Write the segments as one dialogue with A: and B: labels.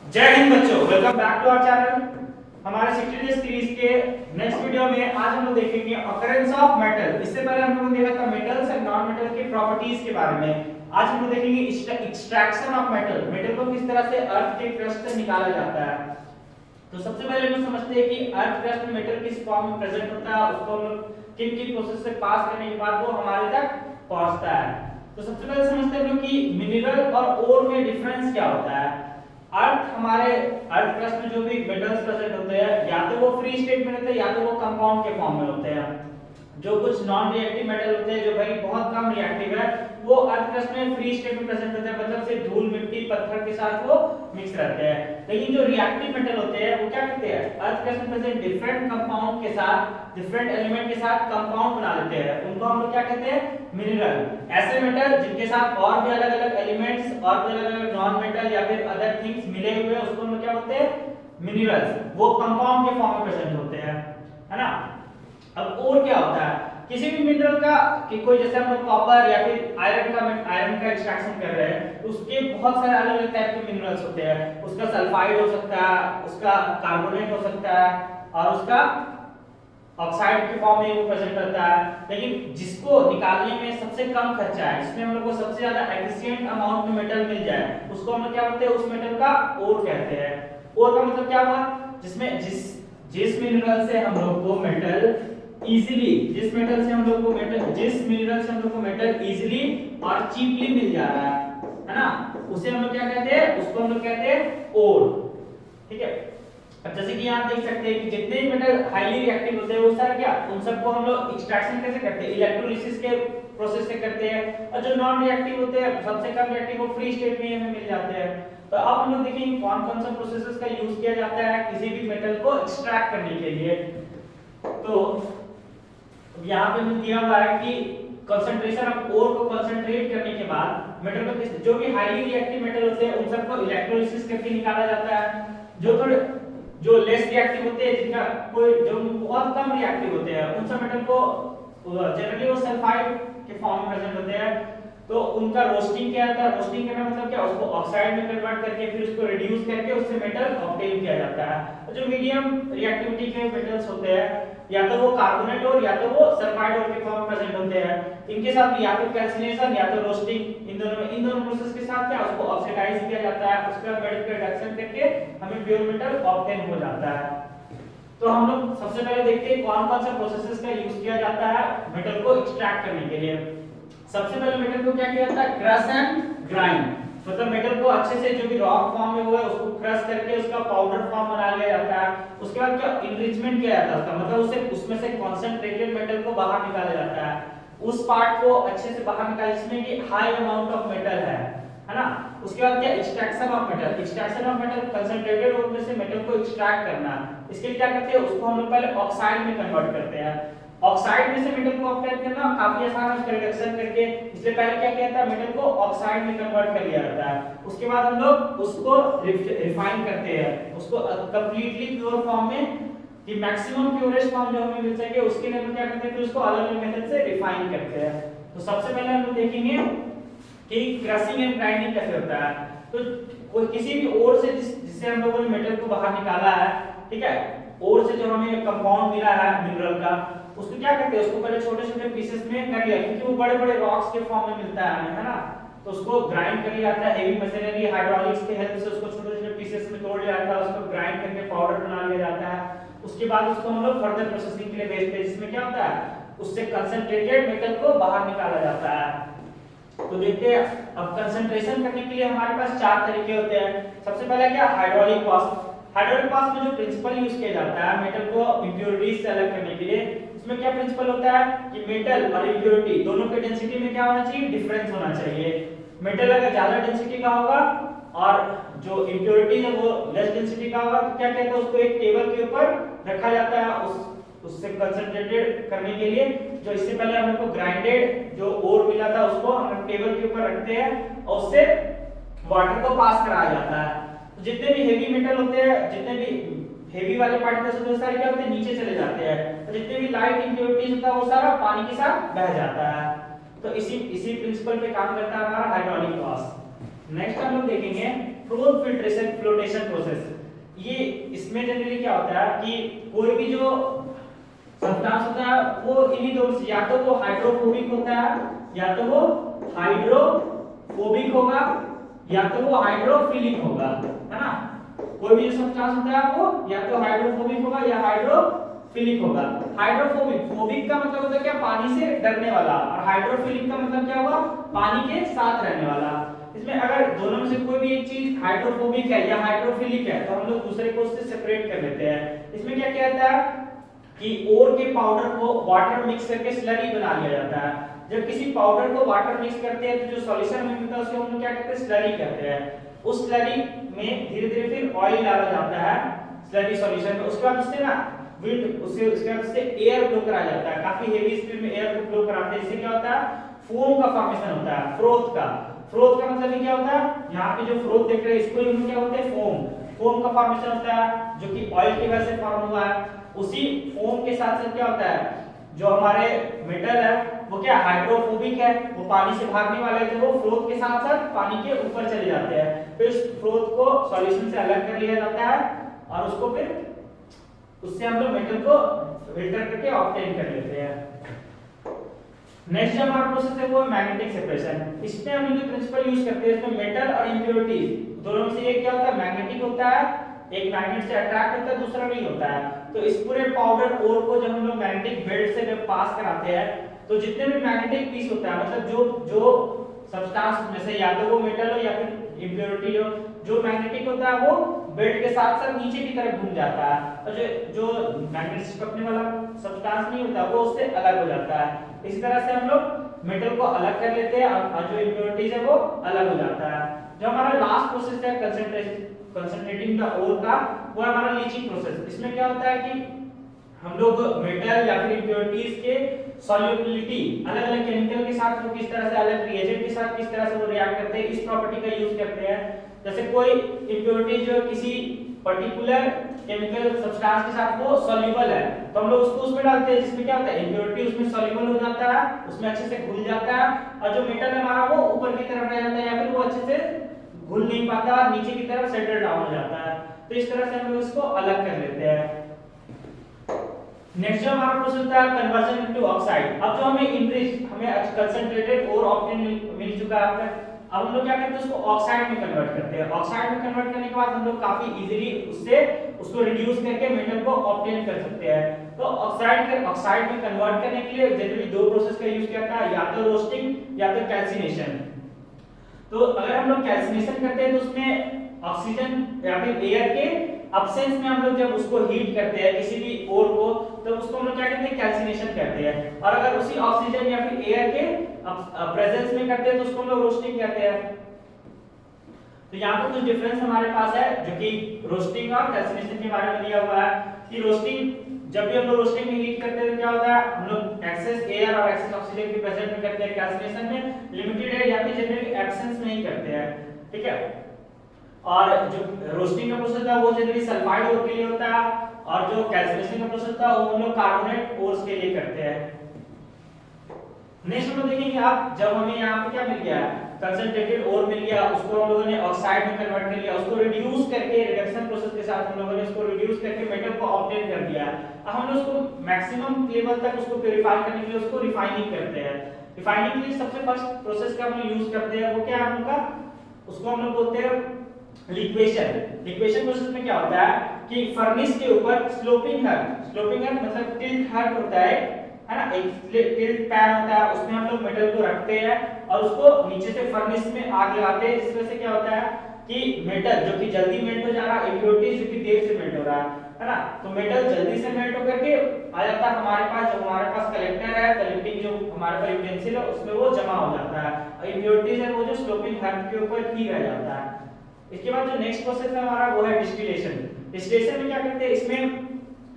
A: जय हिंद बच्चों, welcome back to our channel. हमारे 60 डेज सीरीज के नेक्स्ट वीडियो में आज हम लोग देखेंगे ऑकरेंस ऑफ मेटल। इससे पहले हम लोगों ने देखा था मेटल्स एंड नॉन मेटल के प्रॉपर्टीज के बारे में। आज हम लोग देखेंगे एक्सट्रैक्शन ऑफ मेटल, मेटल को किस तरह से अर्थ के क्रस्ट से निकाला जाता है। तो सबसे पहले हम समझते हैं कि अर्थ क्रस्ट में मेटल किस फॉर्म में प्रेजेंट होता है, उसको हम लोग किन किन प्रोसेस से पास करने के बाद वो हमारे तक पहुंचता है। तो सबसे पहले समझते हैं हम लोग कि मिनरल और ओर में डिफरेंस क्या होता है। अर्थ हमारे अर्थ क्रस्ट में जो भी मेटल्स प्रेजेंट होते हैं या तो वो फ्री स्टेट में रहते हैं या तो वो कंपाउंड के फॉर्म में होते हैं। जो कुछ नॉन रिएक्टिव मेटल होते हैं जो भाई बहुत कम रिएक्टिव है वो अर्थ क्रस्ट में फ्री स्टेट में प्रेजेंट होते हैं, मतलब सिर्फ धूल मिट्टी पत्थर के साथ वो मिक्स रहते हैं। लेकिन जो रिएक्टिव मेटल होते हैं वो क्या करते हैं, अर्थ क्रस्ट में प्रेजेंट डिफरेंट कंपाउंड के साथ डिफरेंट एलिमेंट के साथ कंपाउंड बना देते हैं, उनको हम लोग क्या कहते हैं, मिनरल। ऐसे मेटल जिनके साथ और भी अलग अलग एलिमेंट्स और भी अलग अलग नॉन मेटल या फिर अदर थिंग्स मिले हुए हैं उसको हम लोग क्या बोलते हैं, मिनरल्स। वो कंपाउंड के फॉर्म में प्रेजेंट होते हैं, है ना। अब और क्या होता है, किसी भी मिनरल का कि कोई जैसे हम लोग कॉपर या फिर आयरन का एक्सट्रैक्शन कर रहे हैं उसके बहुत सारे अलग अलग टाइप के मिनरल्स होते हैं। उसका सल्फाइड हो सकता है, उसका कार्बोनेट हो सकता है और उसका ऑक्साइड के फॉर्म में वो प्रेजेंट करता है। लेकिन जिसको निकालने में सबसे कम खर्चा है, जिसमें हम लोग को सबसे ज्यादा एफिशिएंट अमाउंट में मेटल मिल जाए, उसको हम लोग क्या बोलते हैं, उस मेटल का ओर कहते हैं। ओर का मतलब क्या हुआ, जिसमें जिस मिनरल से हम लोग को मेटल इजीली जिस मिनरल से हम लोग को मेटल इजीली और चीपली मिल जा रहा है ना, उसे हम लोग क्या कहते हैं, उसको हम लोग कहते हैं ओर। ठीक है। अब जैसे कि यहाँ देख सकते हैं कि जितने मेटल हाईली रिएक्टिव होते हैं वो सारे क्या, उन सबको हम लोग एक्सट्रैक्शन कैसे करते हैं, इलेक्ट्रोलिसिस के प्रोसेस से करते हैं। और जो नॉन रिएक्टिव होते हैं, सबसे कम रिएक्टिव, वो फ्री स्टेट में हमें मिल जाते हैं। तो अब हम लोग देखेंगे कौन कौन सा प्रोसेसेस का यूज किया जाता है किसी भी मेटल को एक्सट्रैक्ट करने के लिए। तो यहाँ पे दिया हुआ है कि कंसंट्रेशन ऑफ ओर को कंसंट्रेट करने के बाद मेटल को जो भी हाईली रिएक्टिव मेटल होते हैं उन सबको इलेक्ट्रोलिसिस करके निकाला जाता है। जो लेस रिएक्टिव होते हैं, जिनका कोई जो बहुत कम रिएक्टिव होते हैं, उन सब मेटल को जनरली वो सल्फाइड के फॉर्म में प्रेजेंट होते हैं। तो उनका रोस्टिंग क्या होता है, रोस्टिंग करना मतलब क्या, उसको ऑक्साइड में कन्वर्ट करके फिर उसको रिड्यूस करके उससे मेटल ऑब्टेन किया जाता है। जो मीडियम रिएक्टिविटी के मेटल्स होते हैं या तो वो कार्बोनेट और या तो वो सल्फाइड और के फॉर्म में प्रेजेंट होते हैं। इनके साथ या तो कैल्सिनेशन या तो रोस्टिंग, इन दोनों प्रोसेस के साथ क्या, उसको ऑक्सीडाइज किया जाता है, उसके बाद मेटल का रिडक्शन करके हमें प्योर मेटल ऑब्टेन हो जाता है। तो हम लोग सबसे पहले देखते हैं कौन कौन सा प्रोसेसेस का यूज किया जाता है मेटल को एक्सट्रैक्ट करने के लिए। सबसे पहले मेटल को क्या किया जाता है, क्रश एंड ग्राइंड, मतलब मेटल को अच्छे से जो भी रॉक फॉर्म में हुआ है उसको क्रश करके उसका पाउडर फॉर्म बना लिया जाता है। उसके बाद क्या इनरिचमेंट किया जाता है उसका, मतलब उसे उसमें से कंसंट्रेटेड मेटल को बाहर निकाला जाता है, उस पार्ट को अच्छे से बाहर निकाला जिसमें कि हाई अमाउंट ऑफ मेटल है ना। उसके बाद क्या, extraction of metal, extraction of metal concentrated ore में से मेटल को एक्सट्रैक्ट करना। इसके लिए क्या करते हैं, उसको हम लोग पहले ऑक्साइड में कन्वर्ट करते हैं। ऑक्साइड में से मेटल को ऑब्टेन करना काफी आसान है उसका रिडक्शन करके, इसलिए पहले क्या किया जाता है, मेटल को ऑक्साइड में कन्वर्ट कर लिया जाता है। उसके बाद हम लोग उसको रिफाइन करते हैं, उसको कंप्लीटली प्योर फॉर्म में कि मैक्सिमम प्योरेस्ट फॉर्म जो हमें मिल सके उसके लिए हम क्या करते हैं, फिर उसको अलग अलग मेथड से रिफाइन करते हैं। तो सबसे पहले हम लोग देखेंगे कि क्रशिंग एंड ग्राइंडिंग कैसे होता है। तो कोई किसी भी ओर से जिससे हम लोगों ने मेटल को बाहर निकाला है, ठीक है, ओर से जो हमें कंपाउंड मिला है मिनरल का, उसको क्या करते हैं, उसको पहले छोटे छोटे पीसेस में कर लिया, क्योंकि वो बड़े बड़े रॉक्स के फॉर्म में मिलता है हमें, है ना। तो उसको ग्राइंड कर लिया जाता है, हेवी मशीनरी हाइड्रोलिक्स के हेल्प से उसको छोटे छोटे पीसेस में तोड़ लिया जाता है, उसको ग्राइंड करके पाउडर बना लिया जाता है। उसके बाद उसको हम लोग फर्दर प्रोसेसिंग के लिए भेजते हैं, जिसमें क्या होता है, उससे कंसंट्रेटेड मेटल को बाहर निकाला जाता है। तो देखते हैं अब कंसंट्रेशन करने के लिए हमारे पास चार तरीके होते हैं। सबसे पहला क्या, हाइड्रोलिक प्रेस। हाइड्रोलिक प्रेस में जो प्रिंसिपल यूज किया जाता है मेटल को इंप्योरिटीज से अलग करने के लिए, इसमें क्या प्रिंसिपल होता है कि मेटल और इंप्योरिटी दोनों के डेंसिटी में क्या होना चाहिए, डिफरेंस होना चाहिए। मेटल अगर ज्यादा डेंसिटी का होगा और जो इंप्योरिटी है वो लेस डेंसिटी का होगा, तो क्या कहते हैं, उसको एक टेबल के ऊपर रखा जाता है उससे कंसंट्रेटेड करने के लिए। जो इससे पहले हम लोग को ग्राइंडेड जो ओर मिला था उसको हम टेबल के ऊपर रखते हैं और उससे वाटर को पास कराया जाता है। तो जितने भी हेवी मेटल होते हैं, जितने भी हेवी वाले पार्टिकल्स होते हैं सारे क्या होते हैं, नीचे चले जाते हैं। तो जितने भी लाइट इंप्योरिटीज होता है वो सारा पानी के साथ बह जाता है। तो इसी प्रिंसिपल पे काम करता है हमारा हाइड्रोलिक प्रेस। नेक्स्ट हम लोग देखेंगे प्रोब फिल्ट्रेशन फ्लोटेशन प्रोसेस। ये इसमें जनरली क्या होता है कि कोई भी जो सब्सटेंस होता है वो इन्हीं दो से, या तो वो हाइड्रोफोबिक होता है या तो वो हाइड्रोफोबिक होगा या तो वो हाइड्रोफिलिक होगा, है ना। कोई भी जो सब्सटेंस होता है वो या तो हाइड्रोफोबिक होगा या हाइड्रोफिलिक होगा। हाइड्रोफोबिक, फोबिक का मतलब होता है क्या, पानी से डरने वाला, और हाइड्रोफिलिक का मतलब क्या हुआ, पानी के साथ रहने वाला। इसमें अगर दोनों में से कोई भी एक चीज हाइड्रोफोबिक है या हाइड्रोफिलिक है तो हम लोग दूसरे को उससे सेपरेट कर लेते हैं। इसमें क्या कहता है कि ओर के पाउडर को वाटर मिक्स करके स्लरी बना लिया जाता है। जब किसी पाउडर को वाटर मिक्स करते हैं तो जो सॉल्यूशन में मिलता है उसको हम लोग क्या कहते हैं, स्लरी कहते हैं। उस स्लरी में धीरे धीरे फिर ऑयल डाला जाता है स्लरी सॉल्यूशन में। उसके बाद उससे ना विंड उसके बाद उससे एयर फ्लो कराया जाता है, काफी हेवी स्पीड में एयर फ्लो कराते हैं। इससे क्या होता है, फोम का फॉर्मेशन होता है, फ्रोथ का। फ्रोथ का मतलब क्या होता है, यहाँ पे जो फ्रोथ देख रहे हैं इसको हम क्या होते हैं, फोम। फोम का फॉर्मेशन होता है जो कि ऑयल की वजह से फॉर्म हुआ है। उसी फोम के साथ साथ क्या होता है, जो हमारे मेटल है वो क्या हाइड्रोफोबिक है, वो पानी से भागने वाले हैं, तो वो फ्रोथ के साथ साथ पानी के ऊपर चले जाते हैं। फिर इस फ्रोथ को सॉल्यूशन से अलग कर लिया जाता है और उसको फिर उससे हम लोग मेटल को फिल्टर करके ऑब्टेन कर लेते हैं। नेक्स्ट जो हमारा प्रोसेस है वो मैग्नेटिक सेपरेशन। इसमें हम जो प्रिंसिपल यूज करते हैं इसमें मेटल और इंप्योरिटीज दोनों में से एक क्या होता है, मैग्नेटिक होता है, एक मैग्नेट से अट्रैक्ट होता है, दूसरा नहीं होता है। तो इस पूरे पाउडर ओर को जब हम लोग मैग्नेटिक बेल्ट से जब पास कराते हैं तो जितने भी मैग्नेटिक पीस होता है, मतलब जो सब्सटेंस में से या तो वो मेटल हो या फिर इंप्योरिटी हो, जो मैग्नेटिक होता है वो बेल्ट के साथ साथ नीचे की तरफ घूम जाता है, और जो मैग्नेट से चिपकने वाला सब्सटेंस नहीं होता वो उससे अलग हो जाता है। इसी तरह से हम लोग मेटल को अलग कर लेते हैं और जो इंप्योरिटीज है वो अलग हो जाता है। जो हमारा लास्ट प्रोसेस है कंसंट्रेटिंग द ओर का, वो हमारा लीचिंग प्रोसेस। इसमें क्या होता है कि हम लोग मेटल या फिर इंप्योरिटीज के सॉल्युबिलिटी अलग अलग केमिकल के साथ वो किस तरह से, अलग रिएजेंट के साथ किस तरह से वो रिएक्ट करते हैं, इस प्रॉपर्टी का यूज करते हैं। जैसे कोई इंप्योरिटी जो किसी पर्टिकुलर केमिकल सब्सटेंस के साथ वो सॉल्युबल है तो हम लोग उसको उसमें डालते हैं, जिसमें क्या होता है इंप्योरिटी उसमें सॉल्युबल हो जाता है, उसमें अच्छे से घुल जाता है, और जो मेटल है हमारा वो ऊपर की तरफ रह जाता है या फिर वो अच्छे से घुल नहीं पाता, नीचे की तरफ सेटल डाउन हो जाता है। तो इस तरह से हम लोग इसको अलग कर लेते हैं। नेक्स्ट जो हमारा प्रोसेस होता है कन्वर्जन इनटू ऑक्साइड। अब जो हमें कंसंट्रेटेड और ऑक्टेन मिल चुका है, अब हम लोग क्या करते हैं उसको ऑक्साइड में कन्वर्ट करते हैं। ऑक्साइड में कन्वर्ट करने के बाद हम लोग काफी इजीली उसको रिड्यूस करके मेटल को ऑब्टेन कर सकते हैं। तो ऑक्साइड में कन्वर्ट करने के लिए जनरली दो प्रोसेस का यूज किया जाता है, या तो रोस्टिंग या तो कैल्सिनेशन। तो अगर हम लोग कैल्सिनेशन करते हैं तो उसमें ऑक्सीजन या फिर एयर के एब्सेंस में हम लोग जब उसको हीट करते हैं किसी भी ओर को, तो उसको हम लोग क्या कहते हैं, कैल्सिनेशन कहते हैं। और अगर उसी ऑक्सीजन या फिर एयर के प्रेजेंस में करते हैं तो उसको हम लोग रोस्टिंग कहते हैं। तो यहाँ पर कुछ डिफरेंस हमारे पास है जो कि रोस्टिंग और कैल्सिनेशन के बारे में दिया हुआ है। कि रोस्टिंग, जब भी हम लोग रोस्टिंग में हीट करते हैं तो क्या होता है, हम लोग एक्सेस एयर और एक्सेस ऑक्सीजन के प्रेजेंस में करते हैं। कैल्सिनेशन में लिमिटेड एयर या फिर जनरली एब्सेंस में ही करते हैं, ठीक है। और जो रोस्टिंग का प्रोसेस था वो जनरली सल्फाइड ओर के लिए होता है, और जो कैल्सिनेशन का प्रोसेस था वो हम लोग कार्बोनेट ओर्स के लिए करते हैं। नेक्स्ट हम लोग देखेंगे, आप जब हमें यहाँ पे क्या मिल गया, कंसंट्रेटेड ओर मिल गया, उसको हम लोगों ने ऑक्साइड में कन्वर्ट कर लिया, उसको रिड्यूस करके रिडक्शन प्रोसेस के साथ हम लोगों ने उसको रिड्यूस करके मेटल को ऑब्टेन कर दिया। अब हम लोग उसको मैक्सिमम लेवल तक उसको प्यूरिफाई करने के लिए उसको रिफाइनिंग करते हैं। रिफाइनिंग के लिए सबसे फर्स्ट प्रोसेस का हम लोग यूज करते हैं वो क्या है हम लोग का, उसको हम लोग बोलते हैं लिक्वेशन। लिक्वेशन प्रोसेस में क्या होता है कि फर्नेस के ऊपर स्लोपिंग हर्ट मतलब टिल्ट हर्ट होता है ना, एक टिल्ट पैन होता है, उसमें हम लोग मेटल को रखते हैं और उसको नीचे से फर्नेस में आग लगाते हैं। इस वजह से क्या होता है कि मेटल जो कि जल्दी मेल्ट हो जा रहा है, इंप्योरिटीज जो कि देर से मेल्ट हो रहा है ना, तो मेटल जल्दी से मेल्ट होकर के आ जाता है हमारे पास। जो हमारे पास कलेक्टर है, कलेक्टिंग जो हमारे पास यूटेंसिल है उसमें वो जमा हो जाता है, और इंप्योरिटीज है वो जो स्लोपिंग हर्ट के ऊपर ही रह जाता है। इसके बाद जो नेक्स्ट प्रोसेस है हमारा वो है डिस्टिलेशन। डिस्टिलेशन में क्या करते हैं, इसमें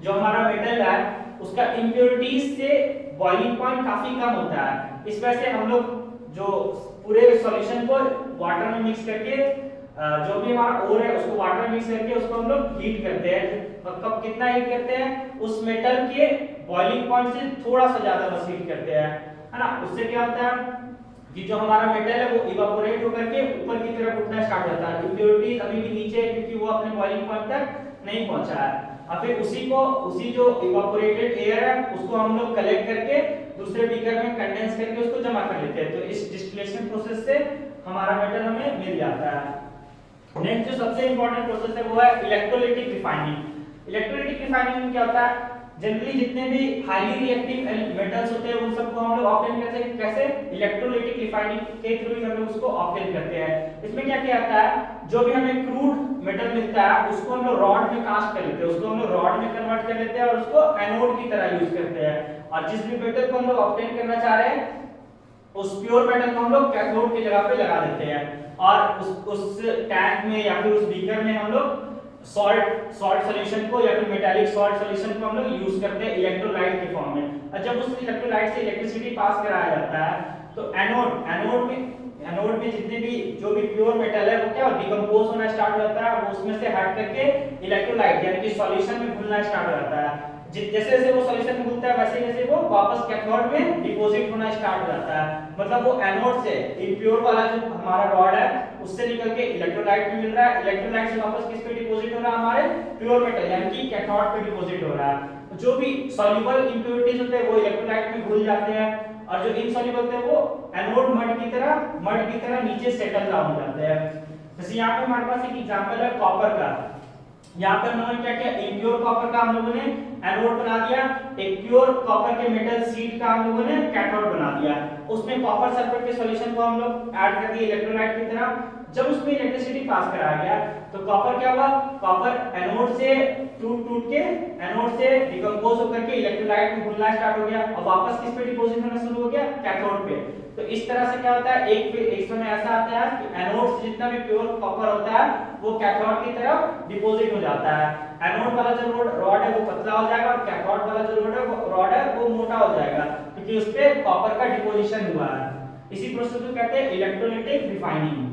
A: जो हमारा मेटल है उसका इंप्योरिटीज से बॉइलिंग पॉइंट काफी कम होता है। इस वजह से हम लोग जो पूरे सॉल्यूशन को वाटर में मिक्स करके जो भी हमारा ओर है उसको वाटर में मिक्स करके उसको हम लोग हीट करते हैं। और कब कितना हीट करते हैं, उस मेटल के बॉइलिंग पॉइंट से थोड़ा सा ज्यादा बस हीट करते हैं, है ना। उससे क्या होता है कि जो हमारा मेटल है वो इवापोरेट होकर के ऊपर की तरफ उठना स्टार्ट होता है, इम्प्योरिटीज अभी भी नीचे है क्योंकि वो अपने बॉइलिंग पॉइंट तक नहीं पहुंचा है। और फिर उसी जो इवापोरेटेड एयर है उसको हम लोग कलेक्ट करके दूसरे बीकर में कंडेंस करके उसको जमा कर लेते हैं। तो इस डिस्टिलेशन प्रोसेस से हमारा मेटल हमें मिल जाता है। नेक्स्ट जो सबसे इंपॉर्टेंट प्रोसेस है वो है इलेक्ट्रोलाइटिक रिफाइनिंग। इलेक्ट्रोलाइटिक रिफाइनिंग में क्या होता है, जनरली जितने भी हाईली रिएक्टिव मेटल्स होते हैं उन सबको हम लोग ऑब्टेन करते हैं कैसे, इलेक्ट्रोलाइटिक रिफाइनिंग के थ्रू ही हम लोग उसको ऑब्टेन करते हैं। इसमें क्या किया जाता है, जो भी हमें क्रूड मेटल मिलता है उसको हम लोग रॉड में कास्ट कर लेते हैं, उसको हम लोग रॉड में कन्वर्ट कर लेते हैं और उसको एनोड की तरह यूज करते हैं। और जिस भी मेटल को हम लोग ऑब्टेन करना चाह रहे हैं उस प्योर मेटल को हम लोग कैथोड की जगह पे लगा देते हैं और उस टैंक में या फिर उस बीकर में हम लोग सॉल्ट सॉल्यूशन को या फिर मेटालिक सॉल्ट सॉल्यूशन को हम लोग यूज करते हैं इलेक्ट्रोलाइट के फॉर्म में। और जब उस इलेक्ट्रोलाइट से इलेक्ट्रिसिटी पास कराया जाता है तो एनोड में जितने भी जो भी प्योर मेटल है वो क्या डिकम्पोज होना स्टार्ट हो जाता है, वो उसमें से हट करके इलेक्ट्रोलाइट यानी कि सॉल्यूशन में घुलना स्टार्ट हो जाता है। जैसे जैसे वो सॉल्यूशन में घुलता है वैसे वैसे वो वापस कैथोड में डिपॉजिट होना स्टार्ट हो जाता है। मतलब वो एनोड से इम्प्योर वाला जो हमारा रॉड है उससे निकल के इलेक्ट्रोलाइट में मिल रहा है, इलेक्ट्रोलाइट से वापस किस पे डिपॉजिट हो रहा है, हमारे प्योर मेटल यानी कि कैथोड पे डिपॉजिट हो रहा है। जो भी सॉल्युबल इंप्योरिटीज होते हैं वो इलेक्ट्रोलाइट में घुल जाते हैं और जो इनसॉल्युबल होते हैं वो एनोड मड की तरह नीचे सेटल डाउन हो जाते हैं। जैसे यहाँ पे हमारे पास एक एग्जांपल है कॉपर का। यहाँ पर हमने क्या किया, इम्प्योर कॉपर का हम लोगों ने एनोड बना दिया, एक प्योर कॉपर के मेटल सीड का हम लोगों ने कैथोड बना दिया। उसमें कॉपर सल्फेट के सॉल्यूशन को हम लोग ऐड कर दिए इलेक्ट्रोलाइट की तरह। जब उसमें इलेक्ट्रिसिटी पास कराया गया तो कॉपर क्या हुआ, कॉपर एनोड से टूट के एनोड से डिकम्पोज होकर के इलेक्ट्रोलाइट में घुलना स्टार्ट हो गया और वापस किस पे डिपॉजिट होना शुरू हो गया, कैथोड पे। तो इस तरह से क्या होता है, एक समय ऐसा आता है कि एनोड से जितना भी प्योर कॉपर होता है वो कैथोड की तरफ डिपॉजिट हो जाता है। एनोड वाला जो रॉड है वो पतला हो जाएगा और कैथोड वाला जो रॉड है वो मोटा हो जाएगा क्योंकि उस पे कॉपर का डिपोजिशन हुआ है। इसी प्रोसेस को कहते हैं इलेक्ट्रोलाइटिक रिफाइनिंग।